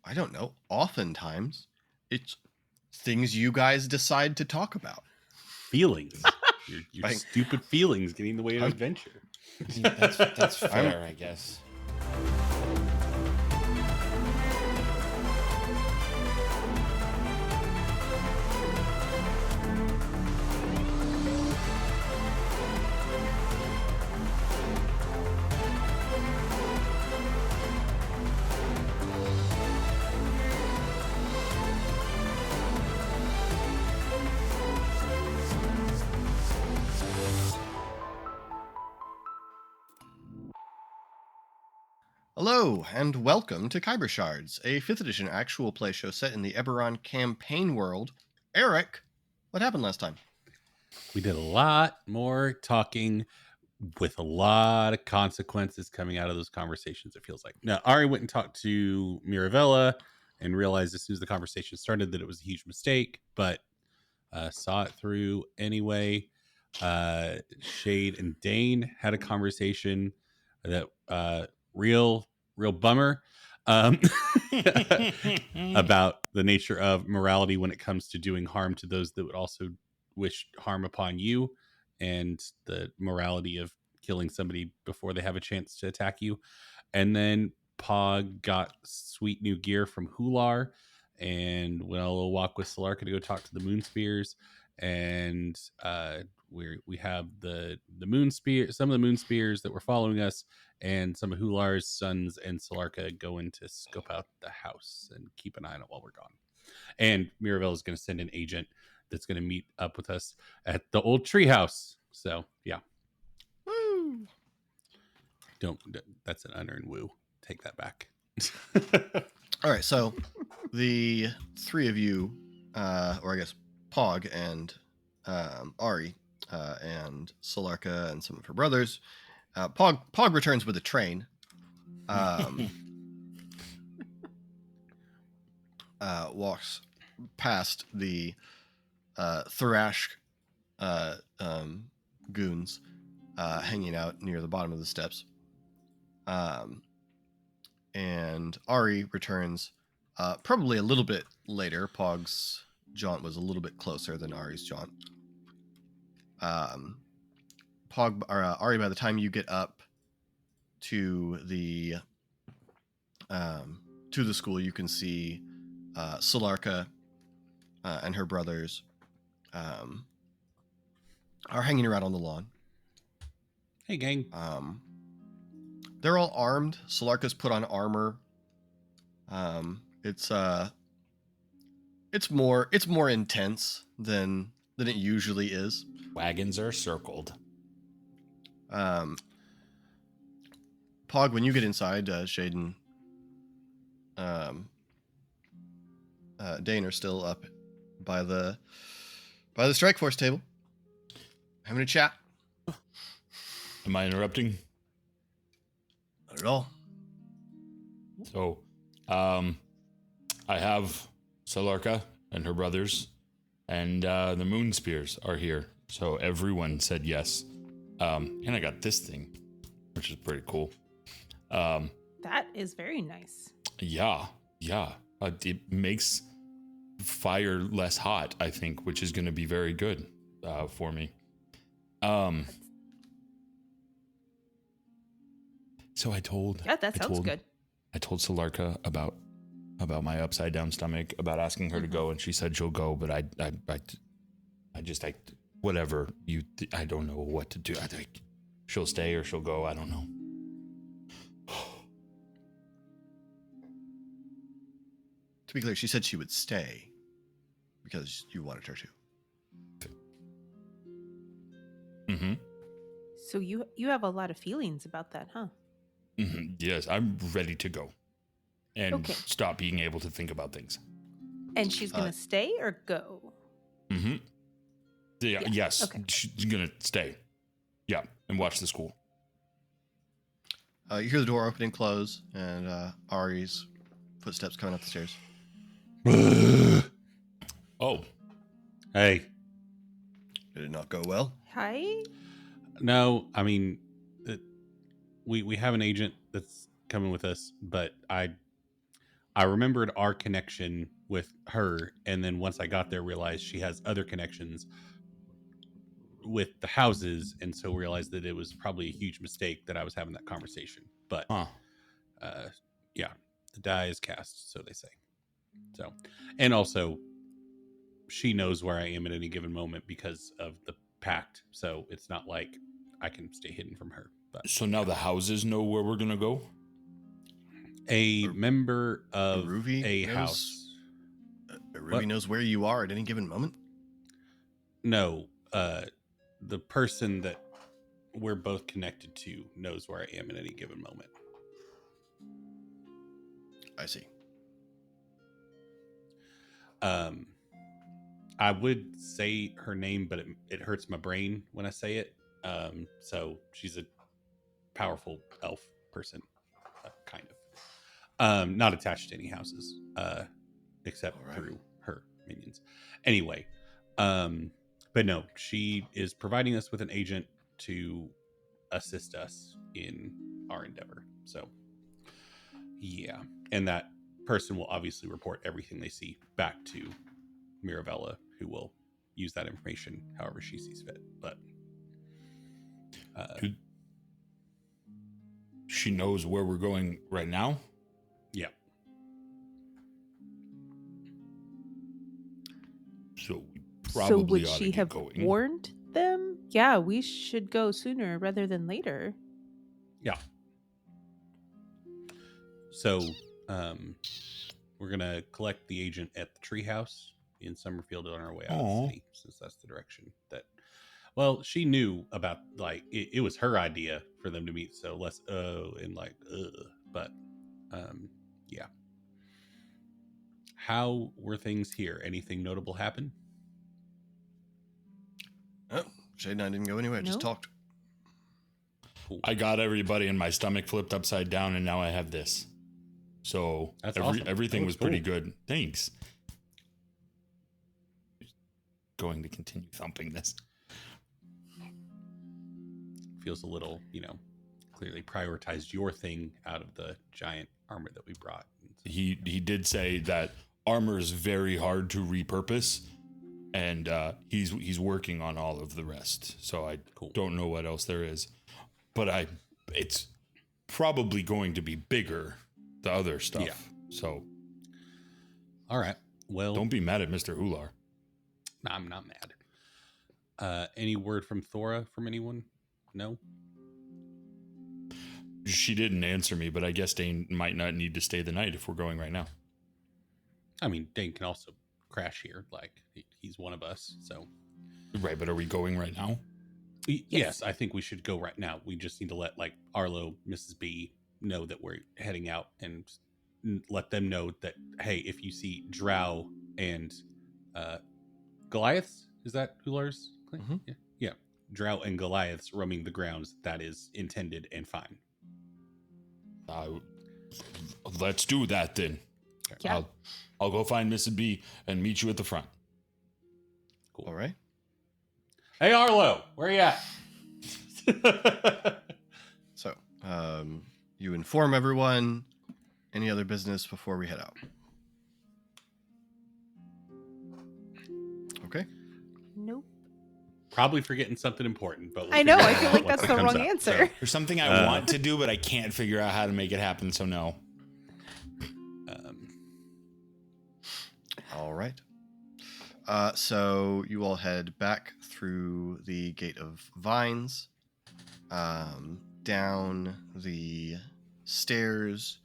I don't know. Oftentimes, it's things you guys decide to talk about. Feelings. Your Like, stupid feelings getting in the way of adventure. That's fair, I guess. Hello, and welcome to Khyber Shards, a 5th edition actual play show set in the Eberron campaign world. Eric, what happened last time? We did a lot more talking with a lot of consequences coming out of those conversations, it feels like. Now, Ari went and talked to Mirabella and realized as soon as the conversation started that it was a huge mistake, but saw it through anyway. Shade and Dane had a conversation that real bummer about the nature of morality when it comes to doing harm to those that would also wish harm upon you, and the morality of killing somebody before they have a chance to attack you. And then Pog got sweet new gear from Hular and went on a little walk with Solarka to go talk to the Moon Spears. And we have the Moon Spear, some of the Moon Spears that were following us, and some of Hular's sons and Solarka going to scope out the house and keep an eye on it while we're gone. And Mirabelle is going to send an agent that's going to meet up with us at the old treehouse. So yeah. Woo! That's an unearned woo. Take that back. All right, so the three of you, or I guess Pog and Ari and Solarka and some of her brothers. Pog returns with a train. Walks past the Thrash goons hanging out near the bottom of the steps. And Ari returns probably a little bit later. Pog's jaunt was a little bit closer than Ari's jaunt. Ari, by the time you get up to the school, you can see Solarka and her brothers are hanging around on the lawn. Hey, gang. They're all armed. Solarka's put on armor. It's more intense than it usually is. Wagons are circled. Pog, when you get inside, Shaden, Dane are still up by the Stryke Force table, having a chat. Am I interrupting? Not at all. So, I have Solarka and her brothers, and the Moon Spears are here. So everyone said yes. And I got this thing, which is pretty cool. That is very nice. Yeah. It makes fire less hot, I think, which is going to be very good for me. So I told... Yeah, that sounds good. I told Solarka about my upside down stomach, about asking her to go, and she said she'll go, but I whatever I don't know what to do. I think she'll stay or she'll go. I don't know. To be clear, she said she would stay because you wanted her to. Mm-hmm. So you have a lot of feelings about that, huh? Mm-hmm. Yes, I'm ready to go and stop being able to think about things. And she's going to stay or go? Mm-hmm. Yeah. Yes, okay. She's going to stay. Yeah, and watch the school. You hear the door open and close, and Ari's footsteps coming up the stairs. Oh. Hey. Did it not go well? Hi? No, I mean, we have an agent that's coming with us, but I remembered our connection with her, and then once I got there, realized she has other connections with the houses, and so realized that it was probably a huge mistake that I was having that conversation. But Huh. yeah, the die is cast, so they say. So, and also, she knows where I am at any given moment because of the pact. So it's not like I can stay hidden from her. But So now the houses know where we're gonna go? a member of Ruby a knows- house. Ruby What? knows where you are at any given moment. No, the person that we're both connected to knows where I am at any given moment. I see. I would say her name, but it hurts my brain when I say it. So she's a powerful elf person, kind of. Not attached to any houses, except All right. through her minions. Anyway, but no, she is providing us with an agent to assist us in our endeavor. So, yeah, and that person will obviously report everything they see back to Mirabella, who will use that information however she sees fit. But She knows where we're going right now? yeah, So we So probably would ought to she get have going. warned them? Yeah, we should go sooner rather than later. yeah. So we're gonna collect the agent at the treehouse in Summerfield on our way out of the Aw. city, since that's the direction that. Well, she knew about, like, it was her idea for them to meet, so less but yeah. How were things here? Anything notable happen? Oh, Shade and I didn't go anywhere. Just No. talked. Cool. I got everybody and my stomach flipped upside down, and now I have this. So That's awesome. everything That was was pretty cool. good. Thanks. Going to continue thumping this. Feels a little, clearly prioritized your thing out of the giant armor that we brought. He did say that armor is very hard to repurpose, and he's working on all of the rest. So I don't know what else there is, but it's probably going to be bigger, the other stuff. Yeah. So All right. Well, don't be mad at Mr. Hular. I'm not mad. Any word from Thora from anyone? No? She didn't answer me, but I guess Dane might not need to stay the night if we're going right now. I mean, Dane can also crash here. Like, he's one of us. So, Right, but are we going right now? yes, I think we should go right now. We just need to let, like, Arlo, Mrs. B know that we're heading out, and let them know that, hey, if you see Drow and Goliaths, is that Hular's claim? Mhm. Yeah. Drow and Goliaths roaming the grounds, that is intended and fine. Let's do that then. Yeah. I'll go find Mrs. B and meet you at the front. Cool. All right. Hey, Arlo, where you at? So, you inform everyone. Any other business before we head out? Okay. Nope. Probably forgetting something important, but we'll I know. figure I it feel out like once that's it the comes wrong up. answer. There's something I want to do, but I can't figure out how to make it happen, so no. All right. So you all head back through the Gate of Vines, down the stairs,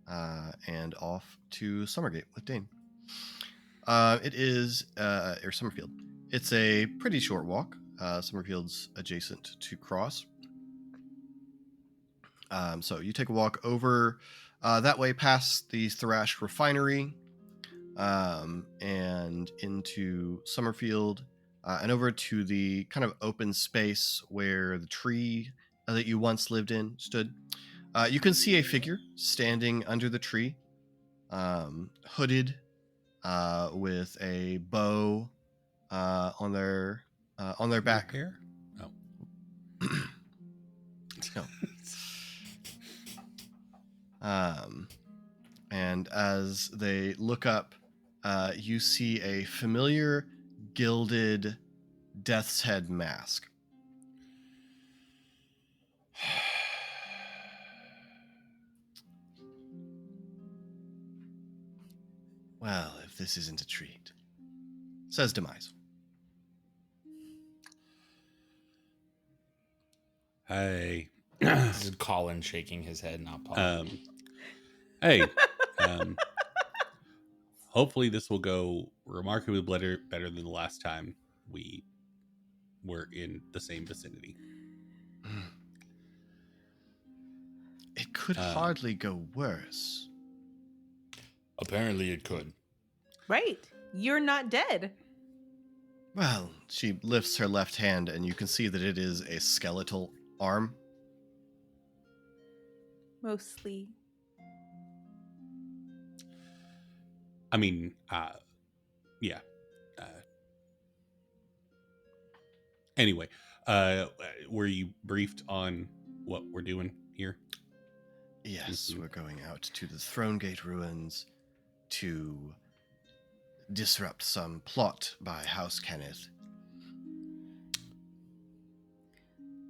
and off to Summergate with Dane. It is or Summerfield. It's a pretty short walk. Summerfield's adjacent to Cross. So you take a walk over that way past the Thrash Refinery, and into Summerfield, and over to the kind of open space where the tree that you once lived in stood. You can see a figure standing under the tree, hooded, with a bow on their back. Here? Oh. No. And as they look up, you see a familiar gilded death's head mask. Well, if this isn't a treat, says Demise. Hey. This is Colin shaking his head, not Paul. Hey. Hopefully this will go remarkably better than the last time we were in the same vicinity. It could hardly go worse. Apparently it could. Right. You're not dead. Well, she lifts her left hand and you can see that it is a skeletal arm. Mostly. I mean, yeah. Anyway, were you briefed on what we're doing here? Yes, we're going out to the Throne Gate ruins to disrupt some plot by House Kenneth.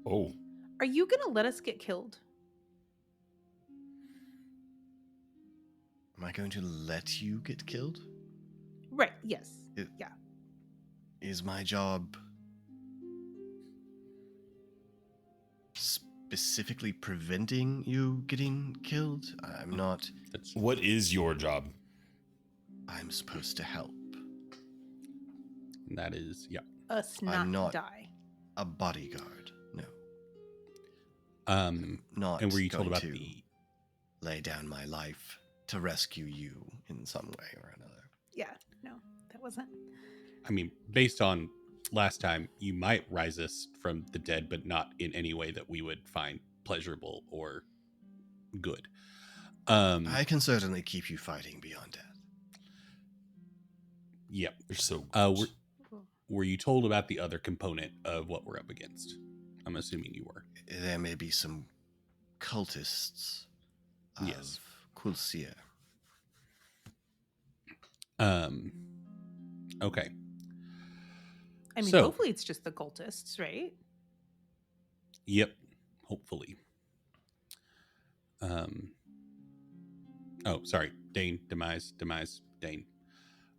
Oh, Are you going to let us get killed? Am I going to let you get killed? Right. Yes. Is my job specifically preventing you getting killed? I'm not. what is your job? I'm supposed to help. That is, yeah. Us I'm not die. a bodyguard. No. Not. And were you told going about to the? lay down my life to rescue you in some way or another? Yeah. No, that wasn't. I mean, based on last time, you might rise us from the dead, but not in any way that we would find pleasurable or good. I can certainly keep you fighting beyond death. Yep. You're so gross. Were you told about the other component of what we're up against? I'm assuming you were. There may be some cultists of Yes. Kulsir. Okay. I mean, So- hopefully it's just the cultists, right? Yep. Hopefully. Oh, sorry. Dane. Demise. Dane.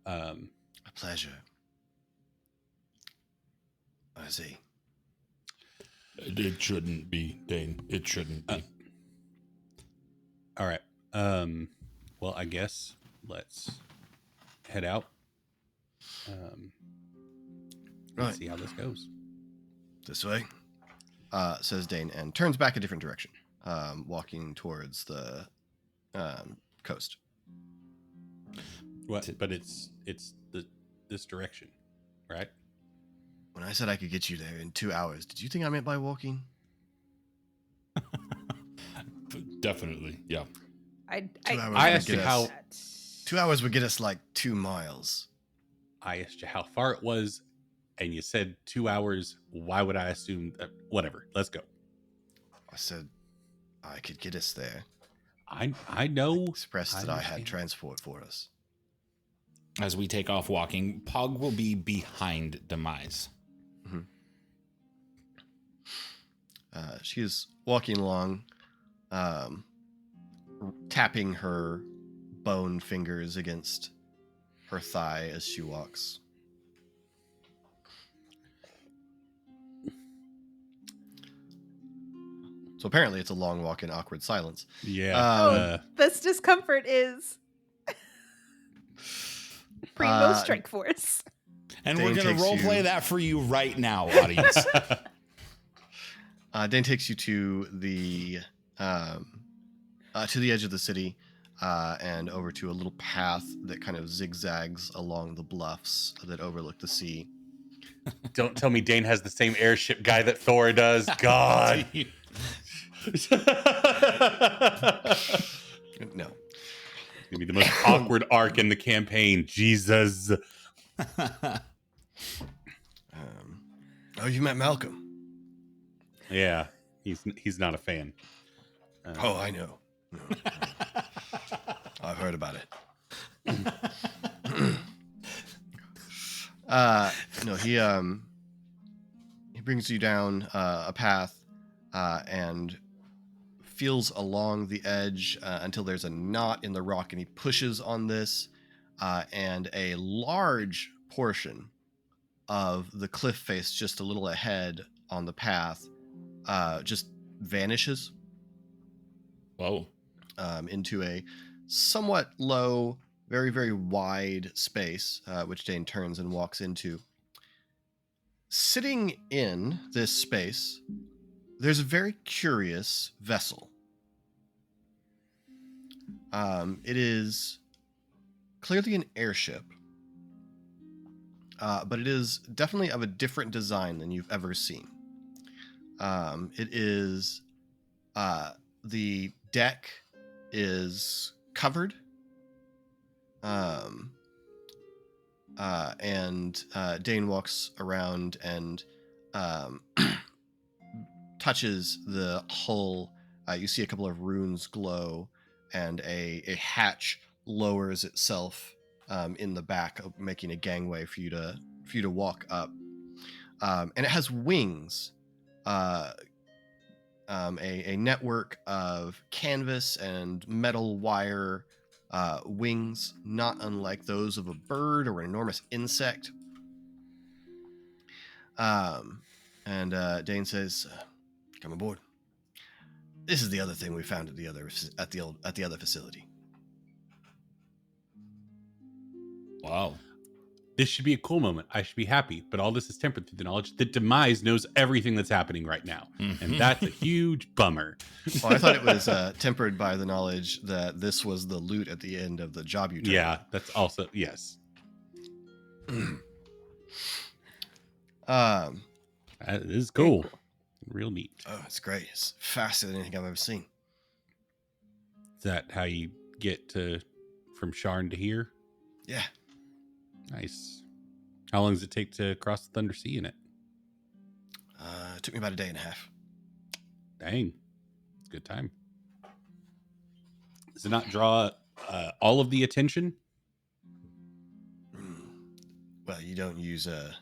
A pleasure. I see. It shouldn't be, Dane. It shouldn't be. All right. Well, I guess let's head out. Right. Let's see how this goes. This way, says Dane, and turns back a different direction, walking towards the coast. What? But it's this direction, right? When I said I could get you there in 2 hours, did you think I meant by walking? Definitely, yeah. 2 hours I would asked you get how- us- 2 hours would get us like 2 miles. I asked you how far it was, and you said 2 hours. Why would I assume that? Whatever. Let's go. I said I could get us there. I know. Expressed that I had understand. transport for us. As we take off walking, Pog will be behind Demise. She is walking along, tapping her bone fingers against her thigh as she walks. So apparently it's a long walk in awkward silence. Yeah. This discomfort is primo Uh, Strike Force. And Dane we're going takes to roleplay you- that for you right now, audience. Dane takes you to the edge of the city and over to a little path that kind of zigzags along the bluffs that overlook the sea. Don't tell me Dane has the same airship guy that Thor does. God. No. Gonna be the most awkward arc in the campaign. Jesus. Oh, you met Malcolm. Yeah, he's not a fan. Oh, I know. No. I've heard about it. No, he brings you down a path and feels along the edge until there's a knot in the rock, and he pushes on this, and a large portion of the cliff face just a little ahead on the path just vanishes. Whoa. Into a somewhat low, very, very wide space, which Dane turns and walks into. Sitting in this space, there's a very curious vessel. It is clearly an airship, but it is definitely of a different design than you've ever seen. It is the deck is covered, and Dane walks around and touches the hull. You see a couple of runes glow, and a hatch lowers itself in the back, making a gangway for you to walk up. And it has wings. A network of canvas and metal wire wings, not unlike those of a bird or an enormous insect. And Dane says, "Come aboard. This is the other thing we found at the other facility." Wow. This should be a cool moment. I should be happy, but all this is tempered through the knowledge that Demise knows everything that's happening right now. And that's a huge bummer. Well, I thought it was tempered by the knowledge that this was the loot at the end of the job you took. Yeah, that's also, yes. That is cool. Real neat. Oh, it's great. It's faster than anything I've ever seen. Is that how you get from Sharn to here? Yeah. Nice. How long does it take to cross the Thunder Sea in it? It took me about a day and a half. Dang. It's a good time. Does it not draw all of the attention? Well, you don't use a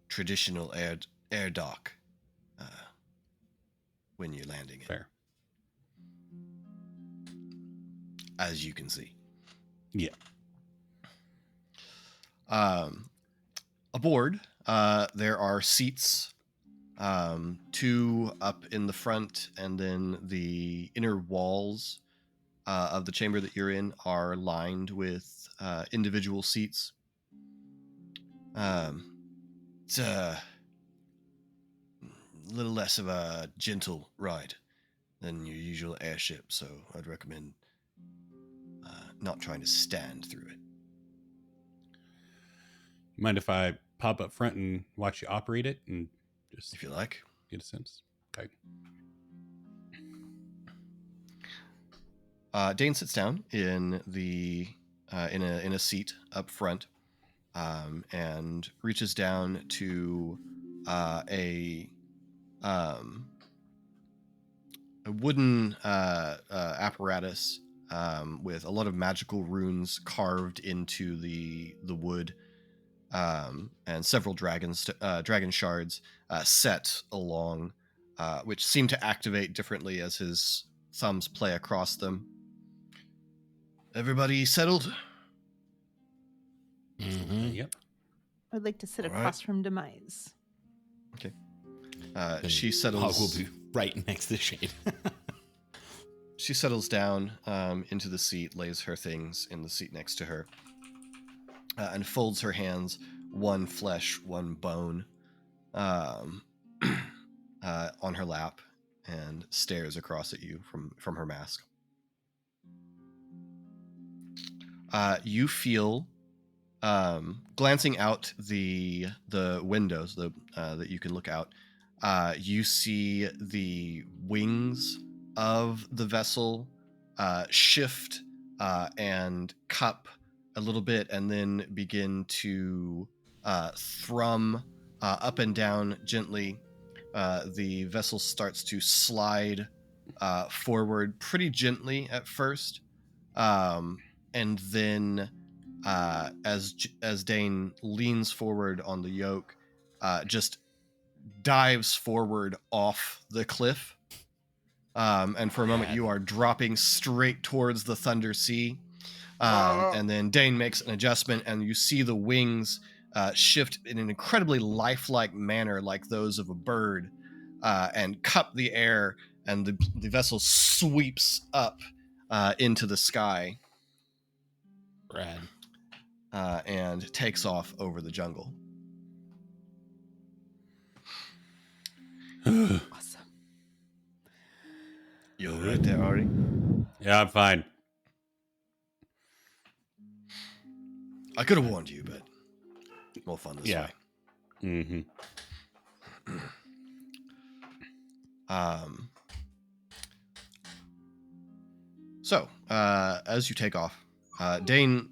traditional air dock when you're landing it. Fair. As you can see. Yeah. Aboard, there are seats, 2 up in the front, and then the inner walls of the chamber that you're in are lined with individual seats. It's a little less of a gentle ride than your usual airship, so I'd recommend not trying to stand through it. Mind if I pop up front and watch you operate it and just, If you like. get a sense? Okay. Dane sits down in the in a seat up front, and reaches down to a wooden apparatus with a lot of magical runes carved into the wood, and several dragon shards set along, which seem to activate differently as his thumbs play across them. Everybody settled? Yep. I'd like to sit All right. across from Demise. Okay. And She Hog settles. will be right next to Shade. She settles down into the seat, lays her things in the seat next to her, and folds her hands, one flesh, one bone, on her lap, and stares across at you from her mask. You feel, glancing out the windows that you can look out, you see the wings of the vessel shift and cup a little bit, and then begin to thrum up and down gently. The vessel starts to slide forward pretty gently at first, And then as Dane leans forward on the yoke, just dives forward off the cliff. And for a moment, you are dropping straight towards the Thunder Sea. And then Dane makes an adjustment, and you see the wings shift in an incredibly lifelike manner, like those of a bird, and cup the air, and the vessel sweeps up into the sky. Brad. And takes off over the jungle. Awesome. You all right there, Ari? Yeah, I'm fine. I could have warned you, but more fun this Yeah. way. Mm-hmm. So, as you take off, Dane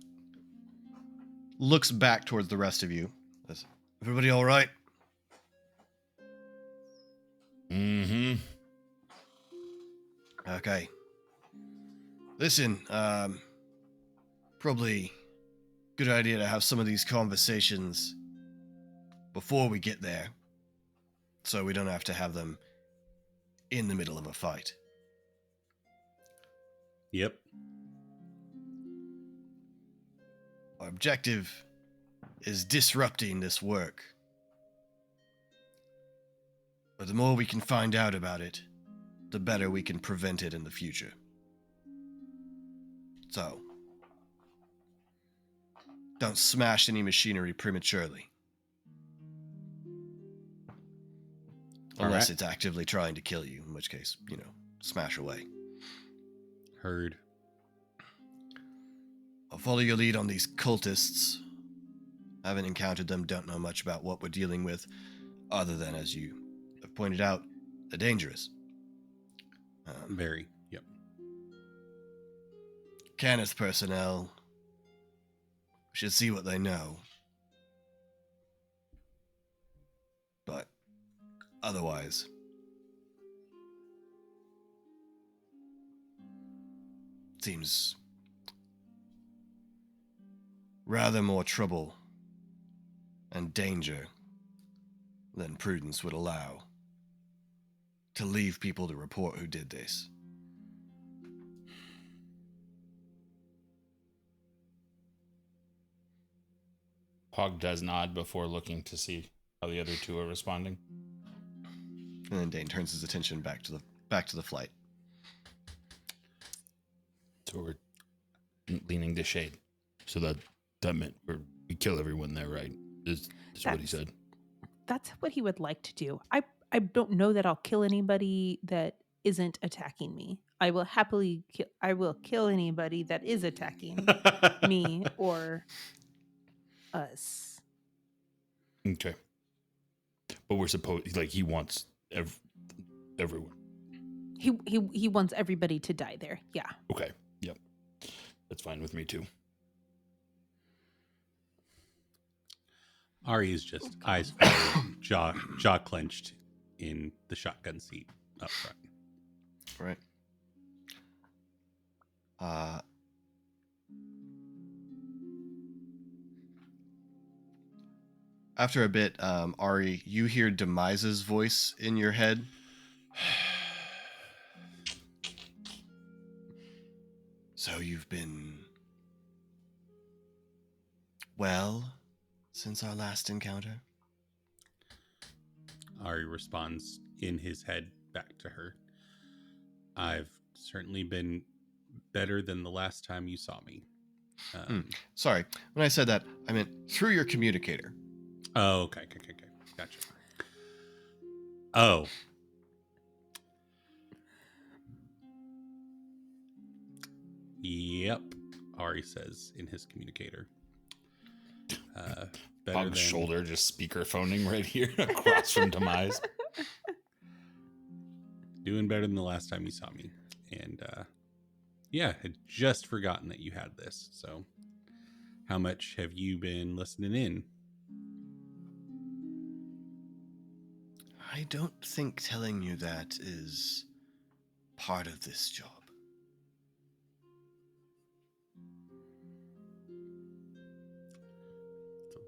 looks back towards the rest of you. Says, everybody all right? Mm-hmm. Okay. Listen, probably good idea to have some of these conversations before we get there, so we don't have to have them in the middle of a fight. Yep. Our objective is disrupting this work. But the more we can find out about it, the better we can prevent it in the future. So, don't smash any machinery prematurely. Unless it's actively trying to kill you, in which case, smash away. Heard. I'll follow your lead on these cultists. I haven't encountered them, don't know much about what we're dealing with, other than, as you have pointed out, they're dangerous. Very. Yep. Kenneth personnel should see what they know. But otherwise, seems rather more trouble and danger than prudence would allow to leave people to report who did this. Pog does nod before looking to see how the other two are responding. And then Dane turns his attention back to the flight. So we're leaning to shade. So that meant we kill everyone there, right? Is what he said. That's what he would like to do. I don't know that I'll kill anybody that isn't attacking me. I will happily kill anybody that is attacking me or us. Okay. But we're supposed he wants everyone. He wants everybody to die there. Yeah. Okay. Yep. That's fine with me too. Ari is just eyes forward, jaw clenched in the shotgun seat up front. Right. After a bit, Ari, you hear Demise's voice in your head. So you've been well since our last encounter? Ari responds in his head back to her. I've certainly been better than the last time you saw me. Sorry, when I said that, I meant through your communicator. Oh, okay. Gotcha. Oh. Yep, Ari says in his communicator. Pog's shoulder just speakerphoning right here across from Demise. Doing better than the last time you saw me. And had just forgotten that you had this. So how much have you been listening in? I don't think telling you that is part of this job.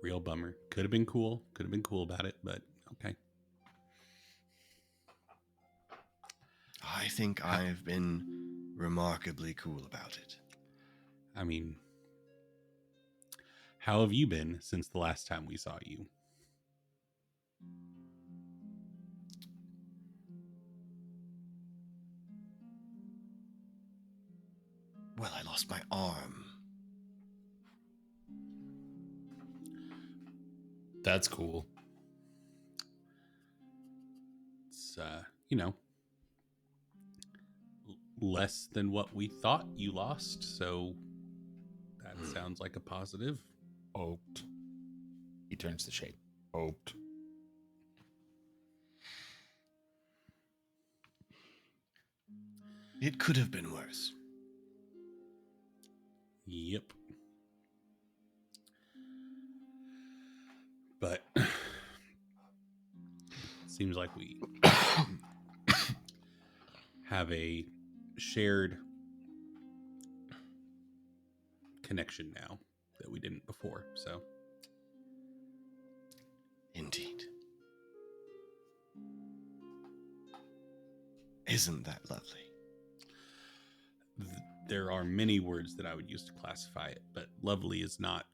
Real bummer. Could have been cool. Could have been cool about it, but okay. I think I've been remarkably cool about it. I mean, how have you been since the last time we saw you? Well, I lost my arm. That's cool. It's, less than what we thought you lost, so that sounds like a positive. Hoped. He turns to shade. Hoped. It could have been worse. Yep. But seems like we have a shared connection now that we didn't before, so Indeed. Isn't that lovely? there are many words that I would use to classify it, but lovely is not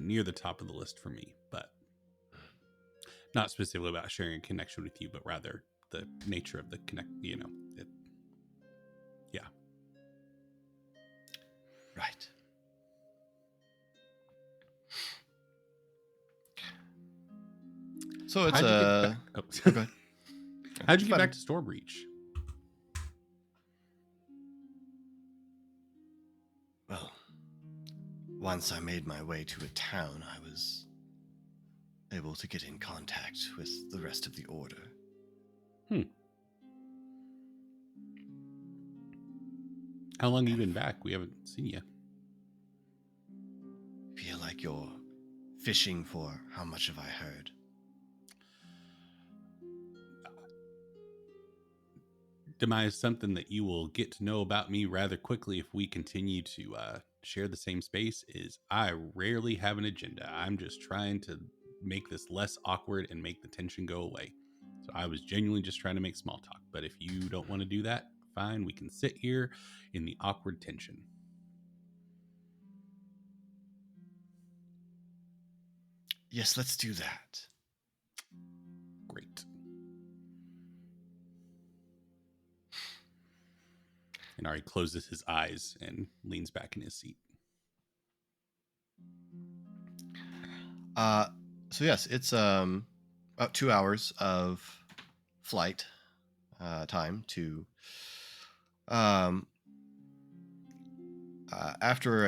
near the top of the list for me. But not specifically about sharing a connection with you, but rather the nature of the connect. Yeah. Right. So it's How'd you get back? Oh, go ahead. How'd you get Fine. back to Storebreach? Well, once I made my way to a town, I was able to get in contact with the rest of the order. How long have you been back? We haven't seen you. Feel like you're fishing for how much have I heard? Demise, something that you will get to know about me rather quickly if we continue to share the same space is I rarely have an agenda. I'm just trying to make this less awkward and make the tension go away. So I was genuinely just trying to make small talk. But if you don't want to do that, fine. We can sit here in the awkward tension. Yes, let's do that. Great. And Ari closes his eyes and leans back in his seat. So yes, it's about 2 hours of flight time to after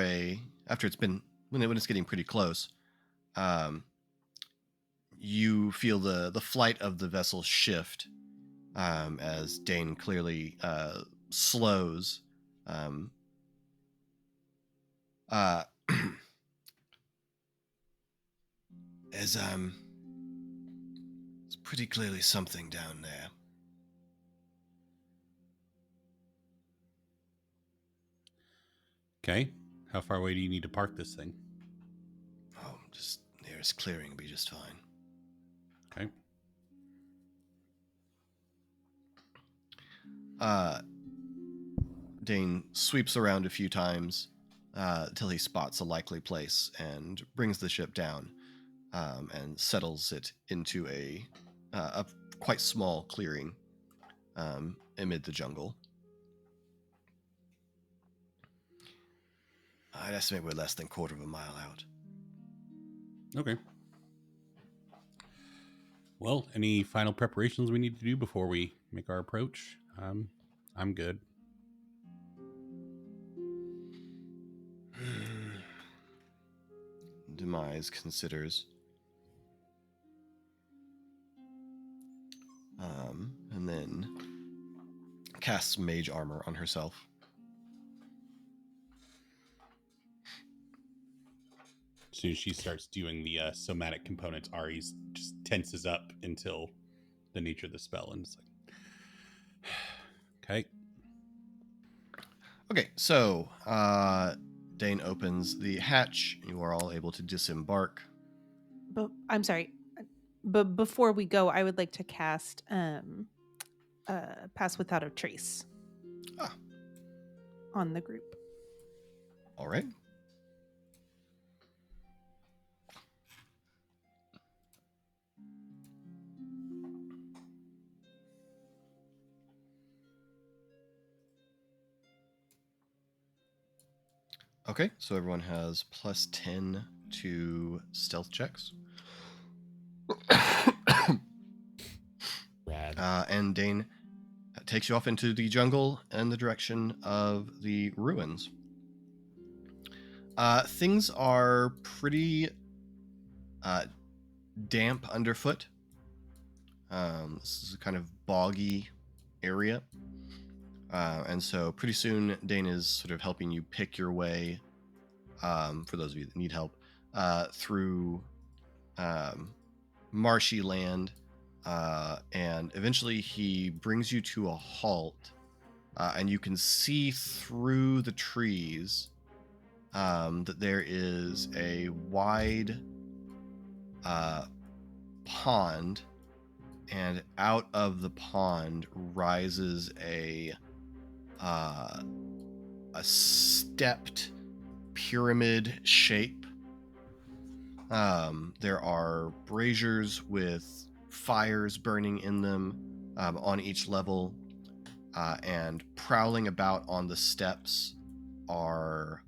it's been when it's getting pretty close, you feel the flight of the vessel shift as Dane clearly slows. As it's pretty clearly something down there. Okay. How far away do you need to park this thing? Oh, just nearest clearing will be just fine. Okay. Dane sweeps around a few times till he spots a likely place and brings the ship down and settles it into a quite small clearing amid the jungle. I'd estimate we're less than quarter of a mile out. Okay. Well, any final preparations we need to do before we make our approach? I'm good. Demise considers. And then casts mage armor on herself. As soon as she starts doing the somatic components, Ari's just tenses up until the nature of the spell, and it's like, okay. Okay, so Dane opens the hatch. You are all able to disembark. But I'm sorry. But before we go, I would like to cast Pass Without a Trace Ah, on the group. all right. Okay, so everyone has plus 10 to stealth checks. Rad. And Dane takes you off into the jungle in the direction of the ruins. Things are pretty damp underfoot. This is a kind of boggy area. And so pretty soon Dane is sort of helping you pick your way, for those of you that need help, through marshy land. And eventually he brings you to a halt, and you can see through the trees that there is a wide pond, and out of the pond rises a stepped pyramid shape. There are braziers with fires burning in them on each level, and prowling about on the steps are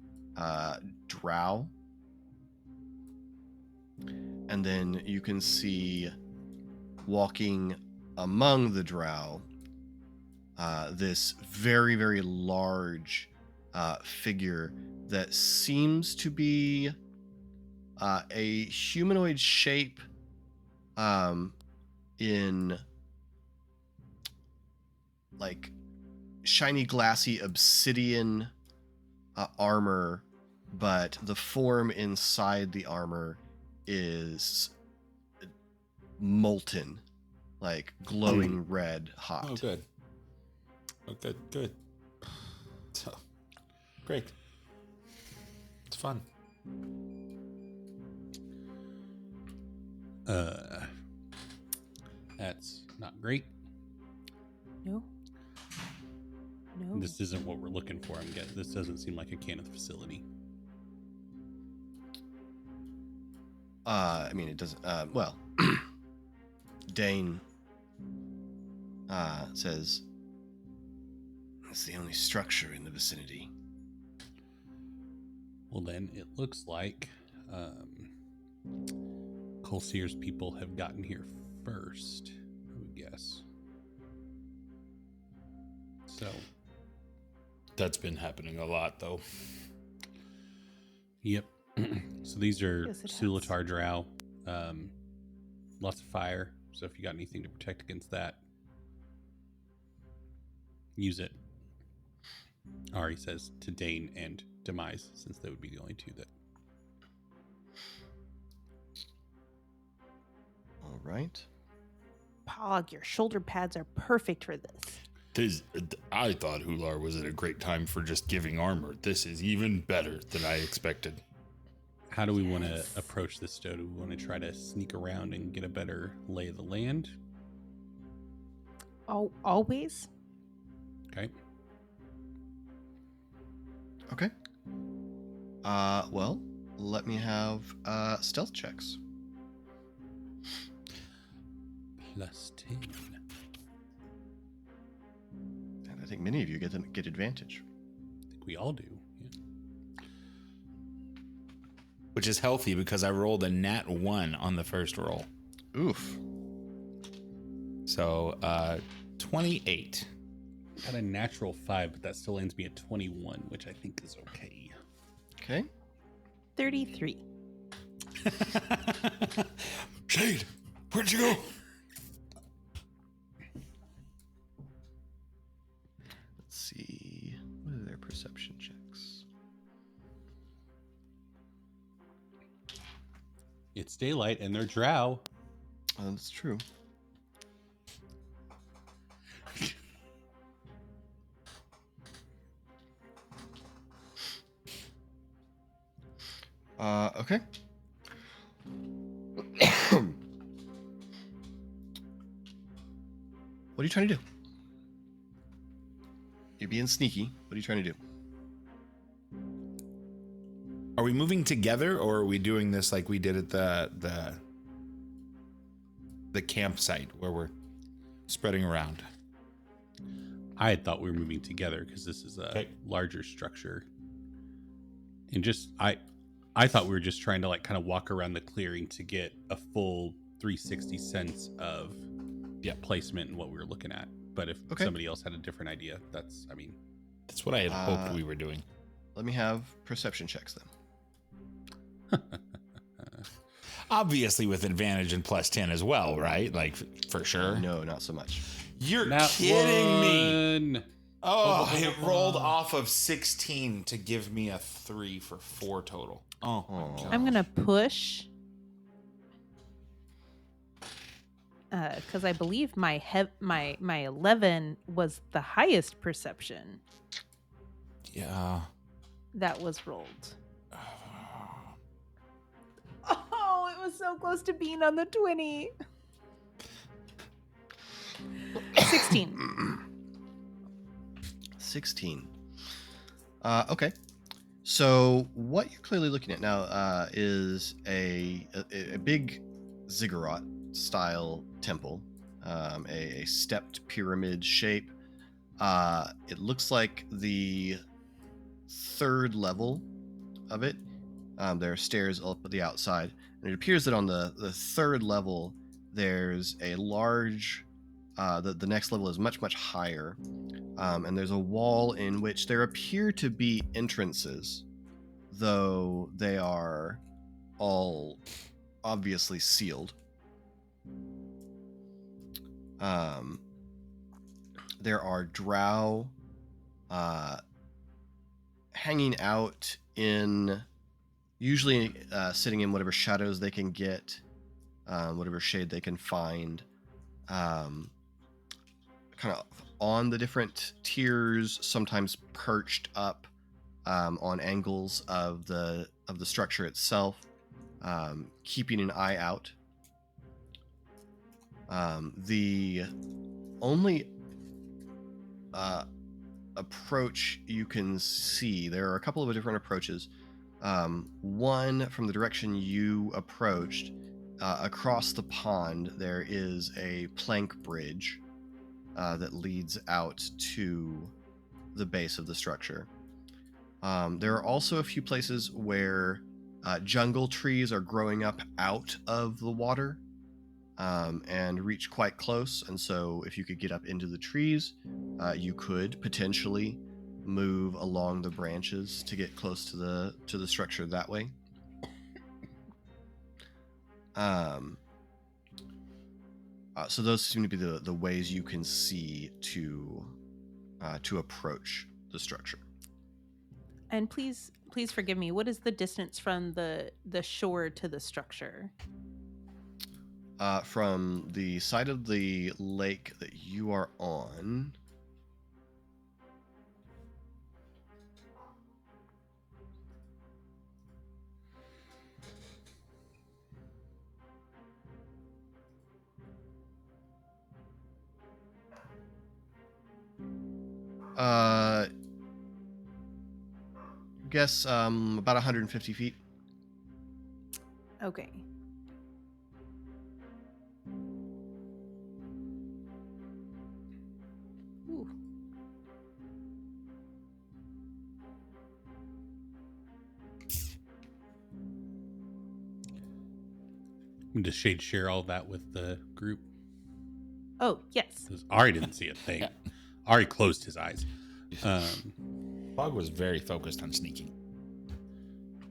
drow. And then you can see walking among the drow this very, very large figure that seems to be a humanoid shape in like shiny, glassy obsidian armor, but the form inside the armor is molten, like glowing red hot. Oh, good. Oh, good, good. So, great. It's fun. That's not great. No. No. This isn't what we're looking for. I'm guessing this doesn't seem like a Caneth facility. I mean, it doesn't. Well, Dane says it's the only structure in the vicinity. Well, then it looks like Colseer's people have gotten here first, I would guess. So That's been happening a lot, though. yep. So these are Yes, it has. Sulatar drow. Lots of fire. So if you got anything to protect against that, use it. Ari says to Dane and Demise, since they would be the only two that. All right. Pog, your shoulder pads are perfect for this. I thought Hular was at a great time for just giving armor. This is even better than I expected. How do we want to approach this, Stowe? Do we want to try to sneak around and get a better lay of the land? Always. Okay. Okay. Well, let me have stealth checks. Plus 10. And I think many of you get advantage. I think we all do. Yeah. Which is healthy because I rolled a nat 1 on the first roll. Oof. So, 28. Got a natural 5, but that still lands me at 21, which I think is okay. Okay. 33. Shade, where'd you go? Let's see. What are their perception checks? It's daylight and they're drow. Oh, that's true. Okay. What are you trying to do? You're being sneaky. What are you trying to do? Are we moving together, or are we doing this like we did at the campsite where we're spreading around? I had thought we were moving together because this is a Okay. larger structure. And just I thought we were just trying to like kind of walk around the clearing to get a full 360 sense of placement and what we were looking at. But if somebody else had a different idea, that's That's what I had hoped we were doing. Let me have perception checks then. Obviously with advantage and plus 10 as well, right? Like, for sure. No, not so much. You're Nat kidding me. one. Oh, it rolled off of 16 to give me a 3 for 4 total. Oh, my God. I'm gonna push because I believe my 11 was the highest perception Yeah. that was rolled. Oh, it was so close to being on the 20. 16. 16. Okay. So what you're clearly looking at now is a big ziggurat style temple, a stepped pyramid shape. It looks like the third level of it. There are stairs up at the outside, and it appears that on the third level there's a large. The next level is much higher, and there's a wall in which there appear to be entrances, though they are all obviously sealed. There are drow hanging out in, usually sitting in whatever shadows they can get, whatever shade they can find, kind of on the different tiers, sometimes perched up on angles of the structure itself, keeping an eye out. The only approach you can see, there are a couple of different approaches. One from the direction you approached, across the pond, there is a plank bridge that leads out to the base of the structure. There are also a few places where jungle trees are growing up out of the water and reach quite close. And so if you could get up into the trees, you could potentially move along the branches to get close to the structure that way. So those seem to be the ways you can see to approach the structure. And please forgive me. What is the distance from the shore to the structure? From the side of the lake that you are on, guess about 150 feet. Okay. Ooh. Does Shade share all that with the group? Oh, yes. Because Ari didn't see a thing. Ari closed his eyes. Fog was very focused on sneaking.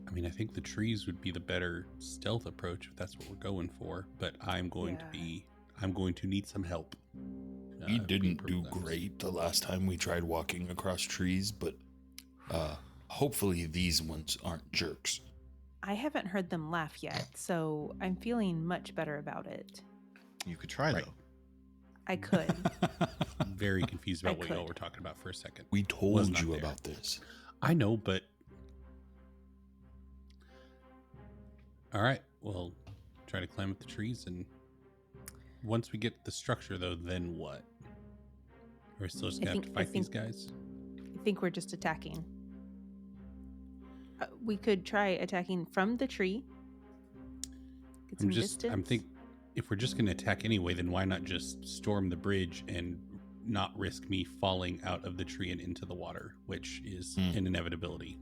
I mean, I think the trees would be the better stealth approach if that's what we're going for. But I'm going to need some help. We didn't do Improvise. great the last time we tried walking across trees, but hopefully these ones aren't jerks. I haven't heard them laugh yet, so I'm feeling much better about it. You could try Right. though. I could. I'm very confused about I what y'all could. were talking about for a second. We Was told not you there. about this. I know, but all right. Well, try to climb up the trees, and once we get the structure, though, then what? We're still just I gonna have to think- I fight these think- guys. I think we're just attacking. We could try attacking from the tree. Get some distance. I'm think if we're just gonna attack anyway, then why not just storm the bridge and not risk me falling out of the tree and into the water, which is an inevitability.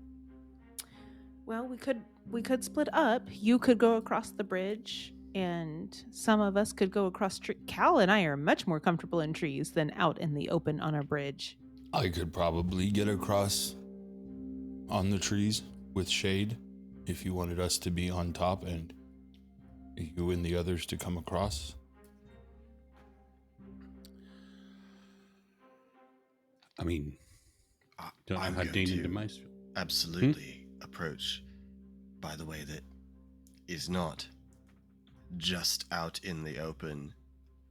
Well, we could split up. You could go across the bridge, and some of us could go across. Cal and I are much more comfortable in trees than out in the open on a bridge. I could probably get across on the trees with shade if you wanted us to be on top and you and the others to come across. I mean, don't know I'm how going Dane and to Demise feel. absolutely approach by the way that is not just out in the open,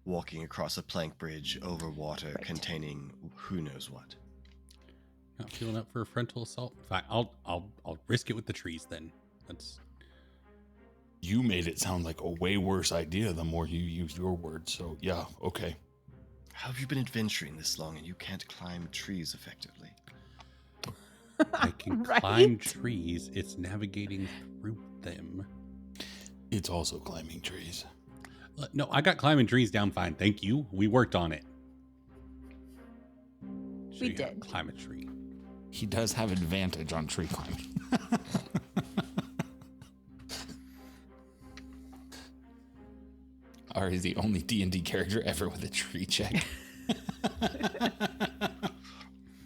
walking across a plank bridge over water Right. containing who knows what. Not feeling up for a frontal assault. Fine, I'll risk it with the trees then. That's You made it sound like a way worse idea the more you used your words. So yeah, okay. How have you been adventuring this long and you can't climb trees effectively? I can Right? climb trees. It's navigating through them. It's also climbing trees. No, I got climbing trees down fine. Thank you. We worked on it. Show We you how to did. climb a tree. He does have advantage on tree climbing. Ari's the only D&D character ever with a tree check.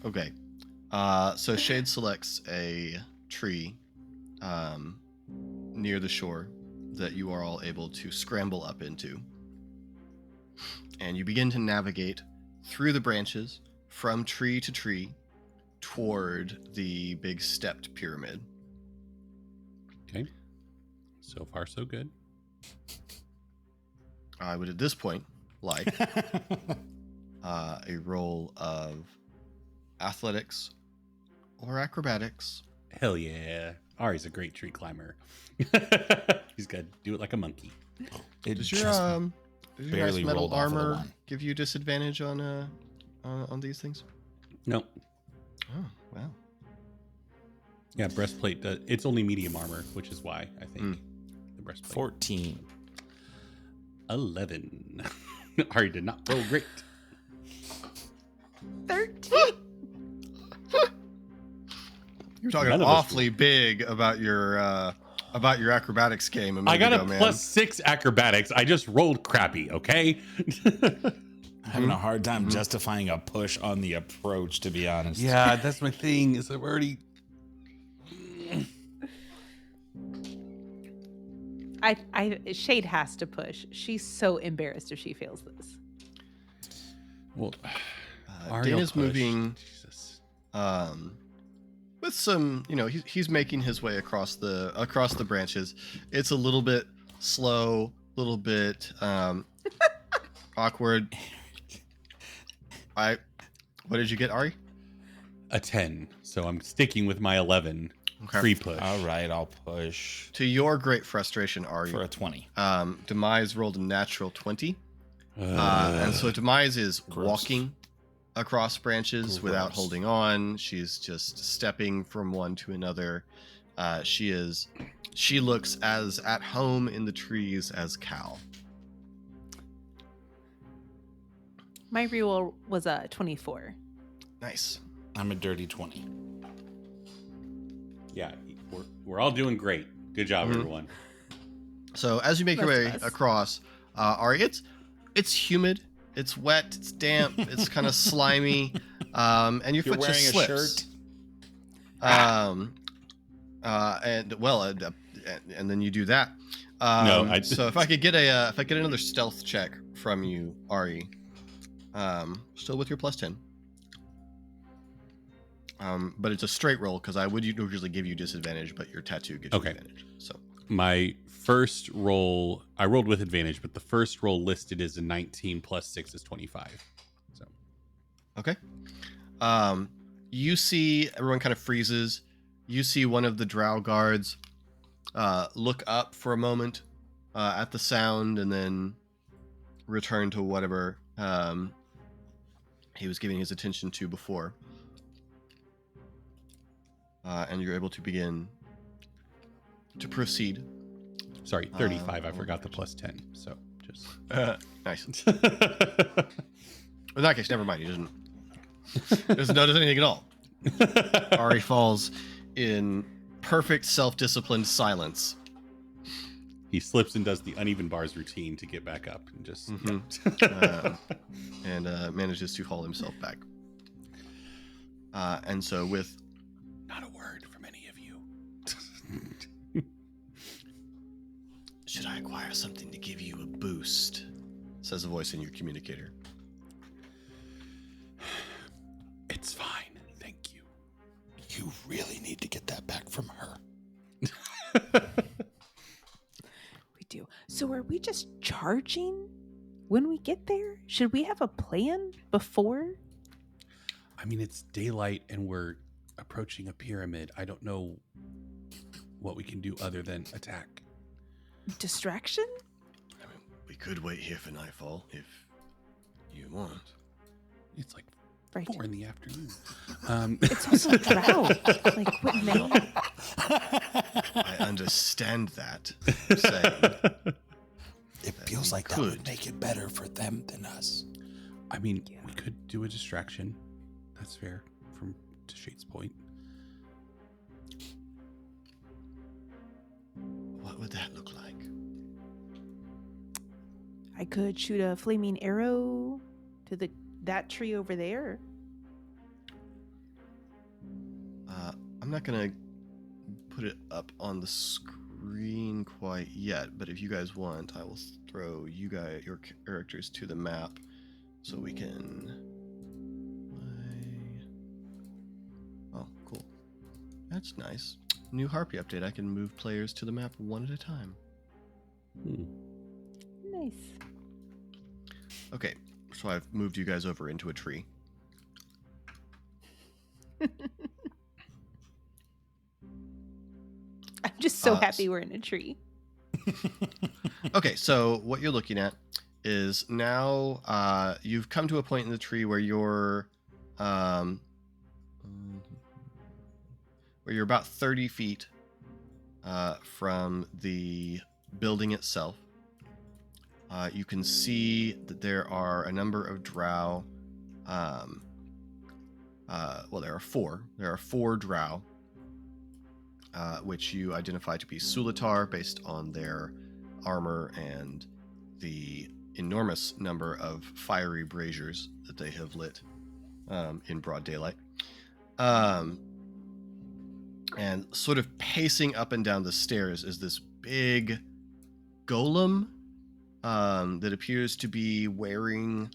Okay. So Shade selects a tree near the shore that you are all able to scramble up into. And you begin to navigate through the branches from tree to tree toward the big stepped pyramid. Okay. So far, so good. I would at this point like a roll of athletics or acrobatics. Hell yeah. Ari's a great tree climber. He's got to do it like a monkey. It Does just your barely nice metal rolled off of the armor one. give you disadvantage on these things? No. Oh, wow. Yeah, breastplate. It's only medium armor, which is why I think the breastplate. 14. 11. Ari did not roll great. 13. You're talking None of us awfully big about your acrobatics game. I got a man. +6 acrobatics. I just rolled crappy, okay? Having a hard time justifying a push on the approach, to be honest. Yeah, that's my thing. Is I've already. Shade has to push. She's so embarrassed if she fails this. Well, Ari will Dana's push. moving Jesus. with some, he's making his way across the branches. It's a little bit slow, a little bit awkward. What did you get, Ari? A 10. So I'm sticking with my 11. Okay. Free push. All right, I'll push To your great frustration, Ari, for a 20. Demise rolled a natural 20. And so Demise is Gross. walking across branches without Gross. holding on. She's just stepping from one to another. She looks as at home in the trees as Cal. My reroll was a 24. Nice. I'm a dirty 20. Yeah, we're all doing great. Good job, Mhm. everyone. So as you make your Most way of us. across, Ari, it's humid, it's wet, it's damp, it's kind of slimy, and your You're foot just wearing a slips. shirt? And then you do that. No, So if I could get another stealth check from you, Ari, still with your +10. But it's a straight roll because I would usually give you disadvantage, but your tattoo gives you Okay. advantage. So My first roll, I rolled with advantage, but the first roll listed is a 19 + 6 is 25. So okay. You see everyone kind of freezes. You see one of the drow guards look up for a moment at the sound and then return to whatever he was giving his attention to before. And you're able to begin to proceed. Sorry, 35. I forgot the plus 10. So just Nice. In that case, never mind. He doesn't notice anything at all. Ari falls in perfect self-disciplined silence. He slips and does the uneven bars routine to get back up and just And manages to haul himself back. And so with not a word from any of you. should I acquire something to give you a boost? Says a voice in your communicator. It's fine, thank you. You really need to get that back from her. We do. So are we just charging when we get there? Should we have a plan before? I mean, it's daylight and we're approaching a pyramid. I don't know what we can do other than attack. Distraction? I mean, we could wait here for nightfall if you want. It's like Right. 4 in the afternoon. It's also drought. Like, what now? I understand that. I'm saying It feels we like that would could. make it better for them than us. I mean, Yeah. we could do a distraction. That's fair from Shade's point. What would that look like? I could shoot a flaming arrow to that tree over there. I'm not gonna put it up on the screen quite yet, but if you guys want, I will throw your characters to the map so we can. Oh, cool. That's nice. New Harpy update. I can move players to the map one at a time. Nice. Okay, so I've moved you guys over into a tree. I'm just so Uh, happy we're in a tree. Okay, so what you're looking at is now you've come to a point in the tree where you're about 30 feet from the building itself. You can see that there are a number of drow. Well, there are four. There are 4 drow, which you identify to be Sulatar based on their armor and the enormous number of fiery braziers that they have lit in broad daylight. And sort of pacing up and down the stairs is this big golem that appears to be wearing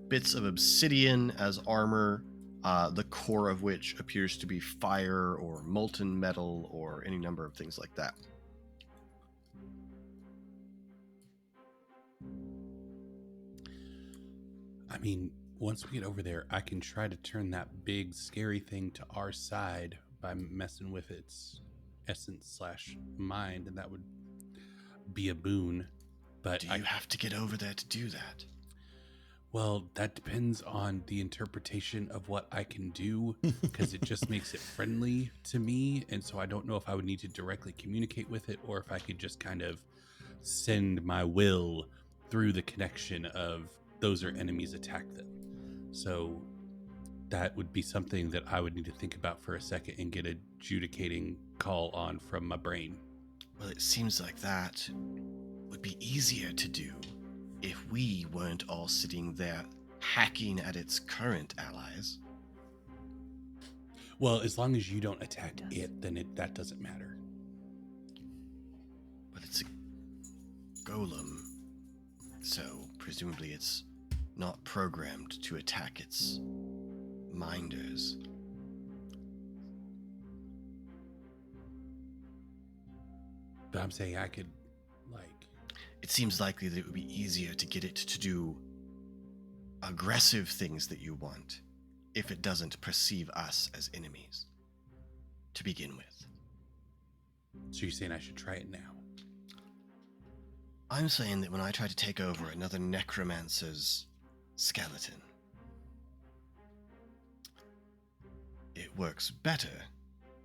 bits of obsidian as armor, the core of which appears to be fire or molten metal or any number of things like that. I mean, once we get over there, I can try to turn that big scary thing to our side by messing with its essence / mind, and that would be a boon. But Do you have to get over there to do that? Well, that depends on the interpretation of what I can do, because it just makes it friendly to me, and so I don't know if I would need to directly communicate with it, or if I could just kind of send my will through the connection of those are enemies, attack them. So that would be something that I would need to think about for a second and get a adjudicating call on from my brain. Well, it seems like that would be easier to do if we weren't all sitting there hacking at its current allies. Well, as long as you don't attack it, then that doesn't matter. But it's a golem, so presumably it's not programmed to attack its minders. But I'm saying I could, It seems likely that it would be easier to get it to do aggressive things that you want if it doesn't perceive us as enemies to begin with. So you're saying I should try it now? I'm saying that when I try to take over another necromancer's skeleton, it works better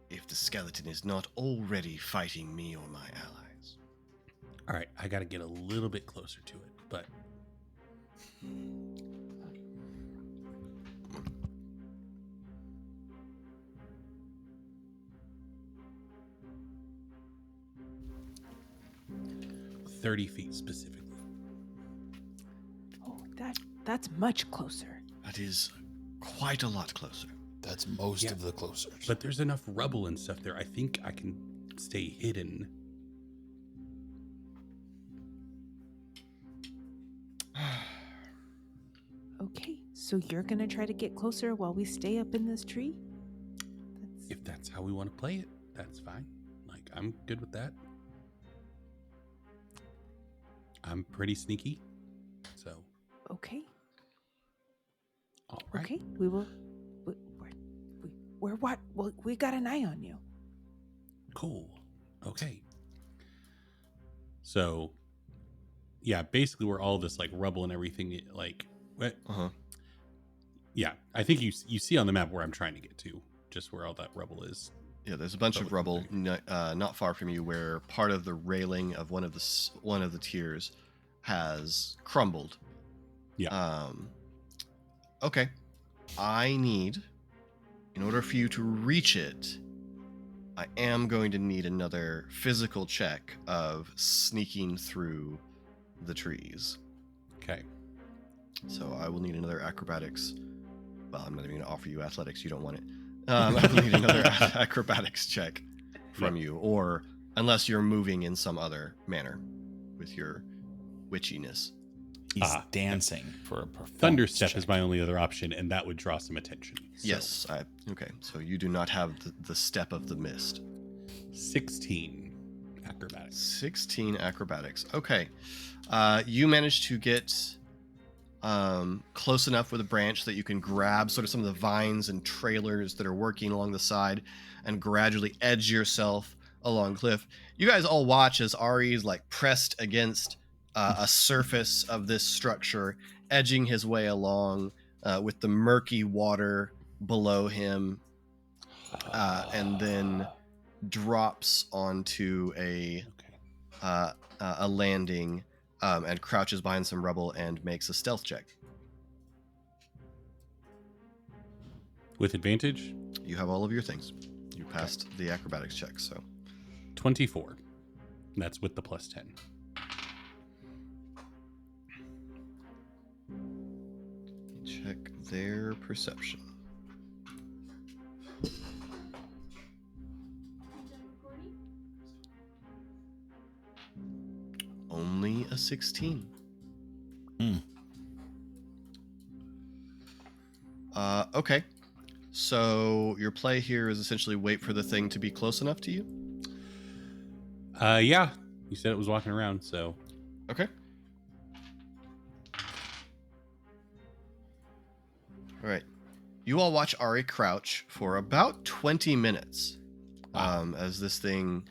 if the skeleton is not already fighting me or my allies. All right, I got to get a little bit closer to it, but 30 feet specifically. Oh, that's much closer. That is quite a lot closer. That's most Yeah. of the closers. But there's enough rubble and stuff there. I think I can stay hidden. Okay, so you're gonna try to get closer while we stay up in this tree? If that's how we want to play it, that's fine. Like, I'm good with that. I'm pretty sneaky. So, Okay. all right. Okay, we will. We're what? Well, we got an eye on you. Cool. Okay. So, yeah, basically where all this like rubble and everything, like, yeah, I think you see on the map where I'm trying to get to, just where all that rubble is. Yeah, there's a bunch of rubble not far from you, where part of the railing of one of the tiers has crumbled. Yeah. Okay. I need, in order for you to reach it, I am going to need another physical check of sneaking through the trees. Okay. So I will need another acrobatics. Well, I'm not even going to offer you athletics. You don't want it. I will need another acrobatics check from you, or unless you're moving in some other manner with your witchiness. He's dancing for a performance Thunderstep check. is my only other option, and that would draw some attention. So, Yes. Okay. So you do not have the step of the mist. 16 acrobatics. 16 acrobatics. Okay. You managed to get close enough with a branch that you can grab sort of some of the vines and trailers that are working along the side and gradually edge yourself along cliff. You guys all watch as Ari is like pressed against a surface of this structure, edging his way along with the murky water below him, and then drops onto a landing and crouches behind some rubble and makes a stealth check. With advantage, You have all of your things. You passed the acrobatics check, so 24. That's with the plus 10. check their perception. Only a 16. Okay. So your play here is essentially wait for the thing to be close enough to you? Yeah. You said it was walking around, so Okay. All right. You all watch Ari crouch for about 20 minutes as this thing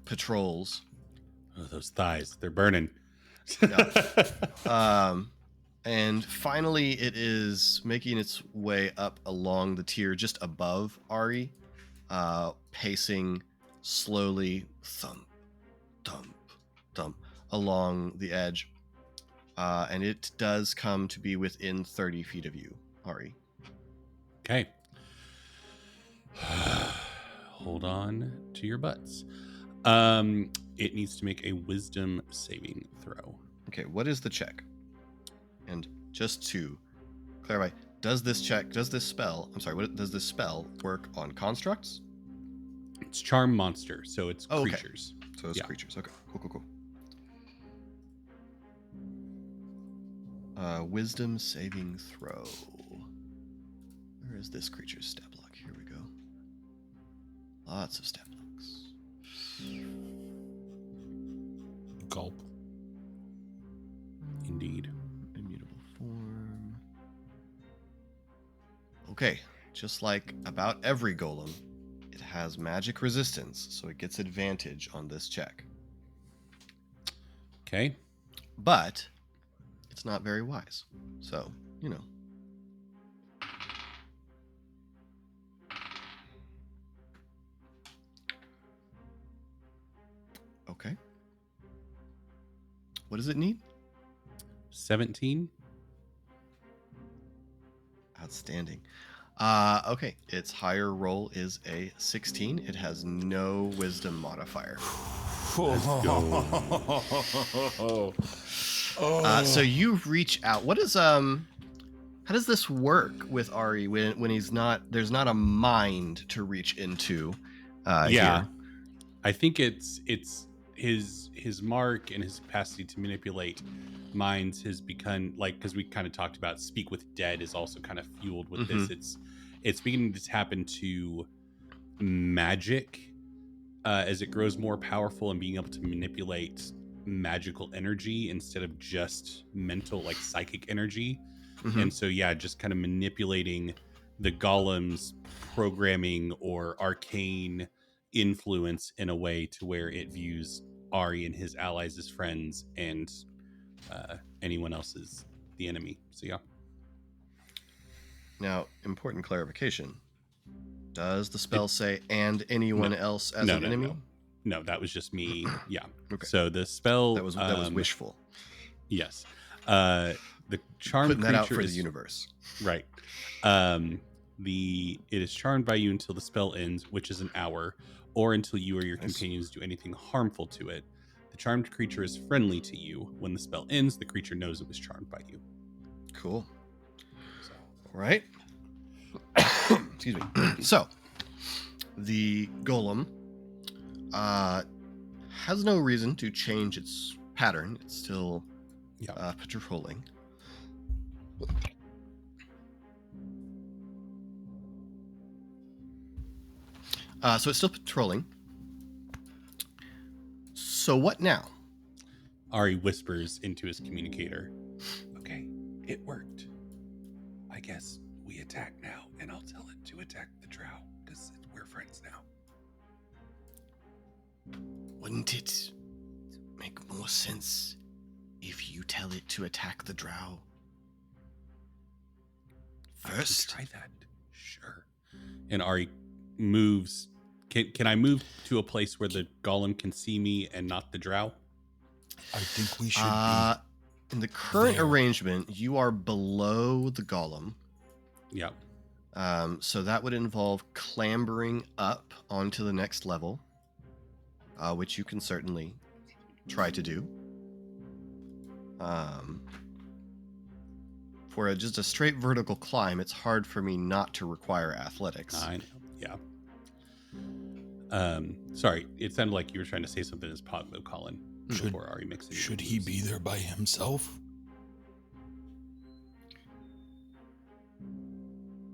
patrols. oh, those thighs, they're burning. And finally, it is making its way up along the tier just above Ari, pacing slowly, thump, thump, thump, along the edge. And it does come to be within 30 feet of you, Ari. Okay. Hold on to your butts. It needs to make a wisdom saving throw. Okay, what is the check? And just to clarify, does this spell work on constructs? It's charm monster, so it's Oh, okay. creatures. So it's Yeah. creatures. Okay, cool. Wisdom saving throw. Where is this creature's stat block? Here we go. Lots of stat blocks. Gulp. Indeed. Immutable form. Okay, just like about every golem, it has magic resistance, so it gets advantage on this check. Okay. But it's not very wise. So, Okay. What does it need? 17. Outstanding. Okay. Its higher roll is a 16. It has no wisdom modifier. So you reach out. What is How does this work with Ari when he's not? There's not a mind to reach into. Here. I think it's his mark and his capacity to manipulate minds has become like, because we kind of talked about speak with dead is also kind of fueled with this. It's beginning to tap into magic as it grows more powerful and being able to manipulate magical energy instead of just mental, like psychic energy. And so just kind of manipulating the golem's programming or arcane influence in a way to where it views Ari and his allies as friends, and anyone else as the enemy. So Now, important clarification. Does the spell say "and anyone else as an enemy"? No, that was just me. Okay. So the spell That was wishful. Yes. The charmed Putting that out creature for is the universe. right. It is charmed by you until the spell ends, which is an hour, or until you or your companions do anything harmful to it. The charmed creature is friendly to you. When the spell ends, the creature knows it was charmed by you. Cool. All right. Excuse me. So, the golem has no reason to change its pattern. It's still patrolling. So it's still patrolling. So what now? Ari whispers into his communicator. Okay, it worked. I guess we attack now, and I'll tell it to attack the drow, because we're friends now. Wouldn't it make more sense if you tell it to attack the drow first? I can try that. Sure. And Ari moves. Can I move to a place where the golem can see me and not the drow? I think we should be. In the current arrangement, you are below the golem. Yeah. So that would involve clambering up onto the next level, which you can certainly try to do. For just a straight vertical climb, it's hard for me not to require athletics. I know. Yeah. Sorry, it sounded like you were trying to say something as Pogmo Colin before Ari mixing. Should he be there by himself?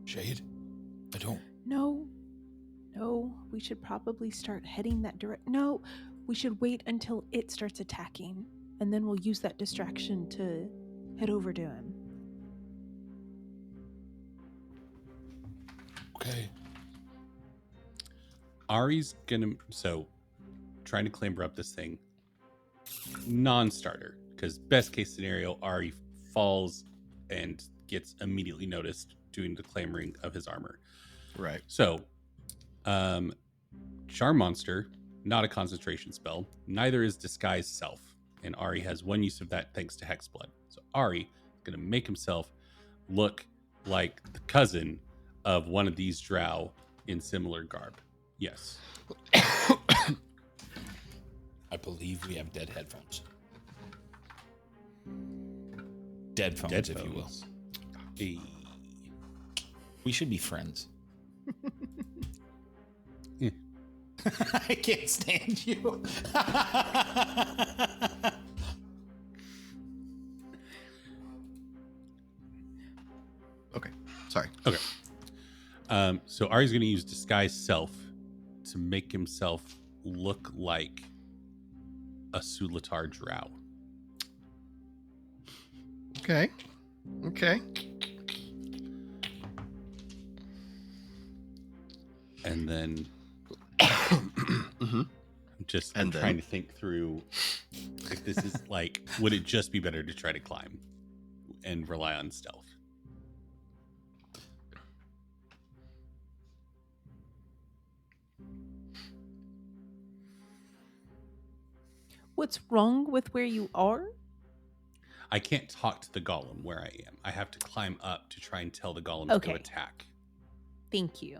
Shade? I don't. No, we should probably start heading that direct. No, we should wait until it starts attacking, and then we'll use that distraction to head over to him. Okay. Ari's gonna trying to clamber up this thing, non-starter, because best case scenario, Ari falls and gets immediately noticed doing the clambering of his armor. Right. So, Charm Monster, not a concentration spell. Neither is Disguise Self, and Ari has one use of that thanks to Hexblood. So Ari is gonna make himself look like the cousin of one of these drow in similar garb. Yes. I believe we have dead headphones. Dead phones, if you will. Hey. We should be friends. Yeah. I can't stand you. Okay. Sorry. Okay. So Ari's going to use Disguise Self to make himself look like a Sulatar drow. Okay. And then I'm trying to think through if this is like, would it just be better to try to climb and rely on stealth? what's wrong with where you are? I can't talk to the golem where I am. I have to climb up to try and tell the golem to Okay. go attack. Thank you.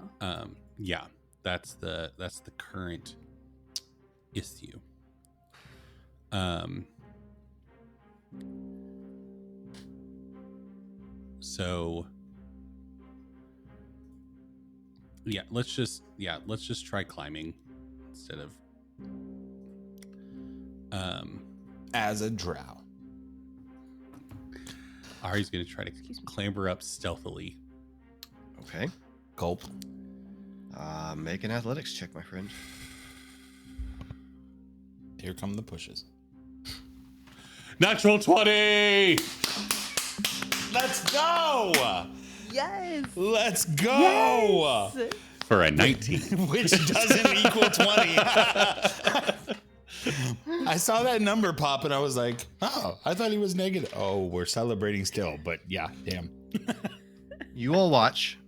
Yeah, that's the current issue. So yeah, let's just try climbing instead of As a drow. Ari's gonna try to clamber up stealthily. Okay. Gulp. Make an athletics check, my friend. Here come the pushes. Natural 20! Let's go! Yes. Let's go! Yes. For a 19. Which doesn't equal 20. I saw that number pop and I was like, oh, I thought he was negative. Oh, we're celebrating still, but yeah, damn. You all watch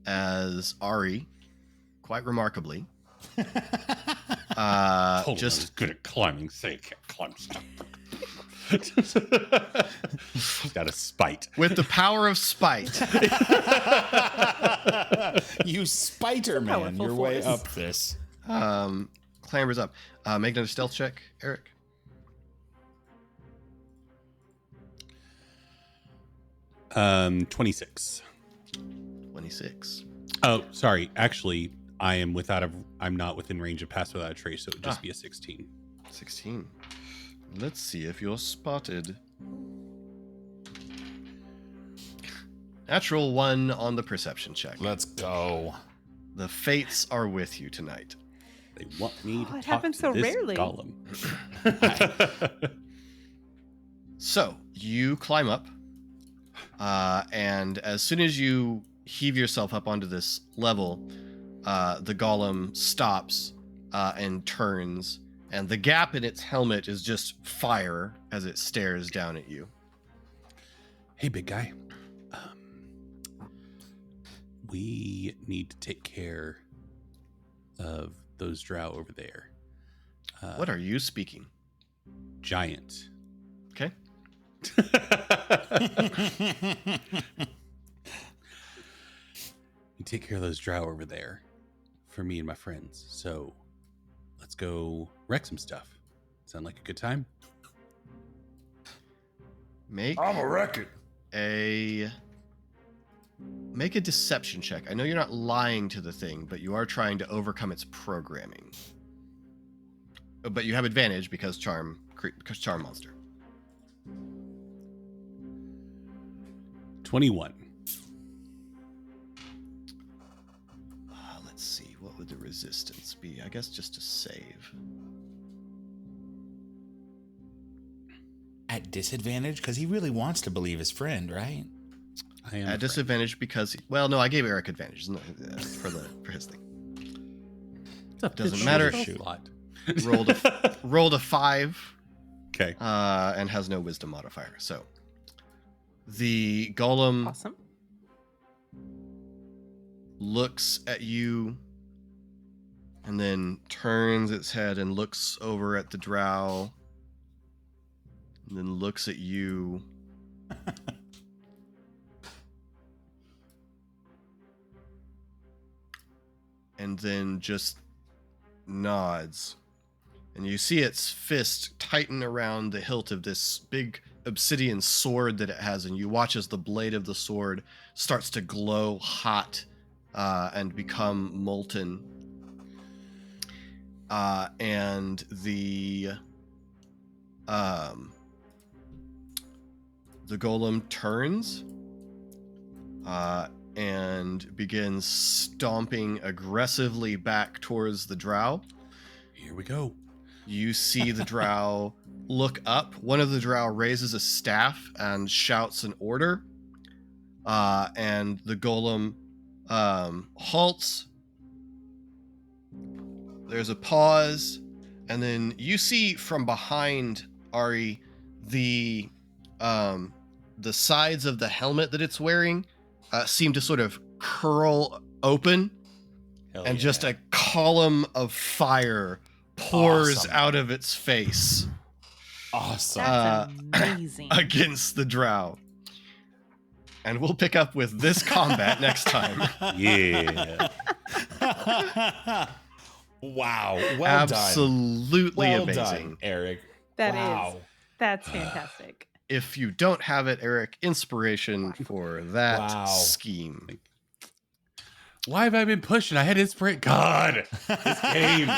as Ari, quite remarkably, Just good at climbing, so you can't climb stuff. Got a spite. with the power of spite, You spiter man, powerful your way force. up this. clambers up. Make another stealth check, Eric. 26. 26. Oh, sorry. Actually, I'm not within range of pass without a trace, so it would just be a 16. 16. Let's see if you're spotted. Natural 1 on the perception check. Let's go. The fates are with you tonight. They want me to Oh, it talk happens to so this rarely. golem. So you climb up, and as soon as you heave yourself up onto this level, the golem stops and turns, and the gap in its helmet is just fire as it stares down at you. Hey, big guy. We need to take care of those drow over there. What are you speaking? Giant. Okay. You take care of those drow over there for me and my friends. So let's go wreck some stuff. Sound like a good time? Make I'm a record. make a deception check. I know you're not lying to the thing, but you are trying to overcome its programming. But you have advantage because charm monster. 21. Let's see, what would the resistance be? I guess just a save. At disadvantage? Because he really wants to believe his friend, right? I am At disadvantage because no, I gave Eric advantage for his thing. Doesn't matter. Rolled a 5. Okay. And has no wisdom modifier. So the golem Awesome. looks at you and then turns its head and looks over at the drow and then looks at you. And then just nods. And you see its fist tighten around the hilt of this big obsidian sword that it has, and you watch as the blade of the sword starts to glow hot and become molten. And the golem turns and begins stomping aggressively back towards the drow. Here we go. You see the drow look up. One of the drow raises a staff and shouts an order. And the golem halts. There's a pause. And then you see from behind Ari the sides of the helmet that it's wearing seem to sort of curl open. Hell And yeah. just a column of fire pours Awesome. out of its face Awesome. That's amazing. against the drow. And we'll pick up with this combat next time. Yeah. Wow. Well Absolutely done. Well amazing. done, Eric. That's Wow. fantastic. If you don't have it, Eric, inspiration for that Wow. scheme. Why have I been pushing? I had inspiration. God, this game.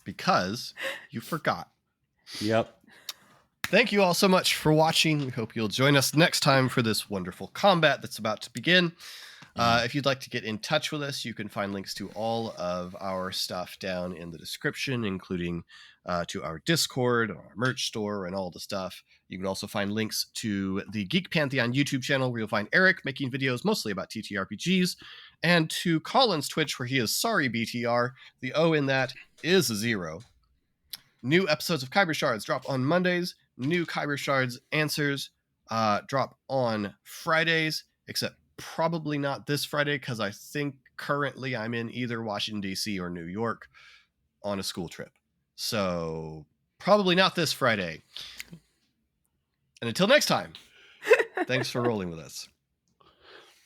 Because you forgot. Yep. Thank you all so much for watching. We hope you'll join us next time for this wonderful combat that's about to begin. If you'd like to get in touch with us, you can find links to all of our stuff down in the description, including to our Discord, our merch store, and all the stuff. You can also find links to the Geek Pantheon YouTube channel, where you'll find Eric making videos mostly about TTRPGs, and to Colin's Twitch, where he is sorry BTR. The O in that is a 0. New episodes of Khyber Shards drop on Mondays. New Khyber Shards answers drop on Fridays, except probably not this Friday, because I think currently I'm in either Washington, D.C. or New York on a school trip. So probably not this Friday. And until next time, thanks for rolling with us.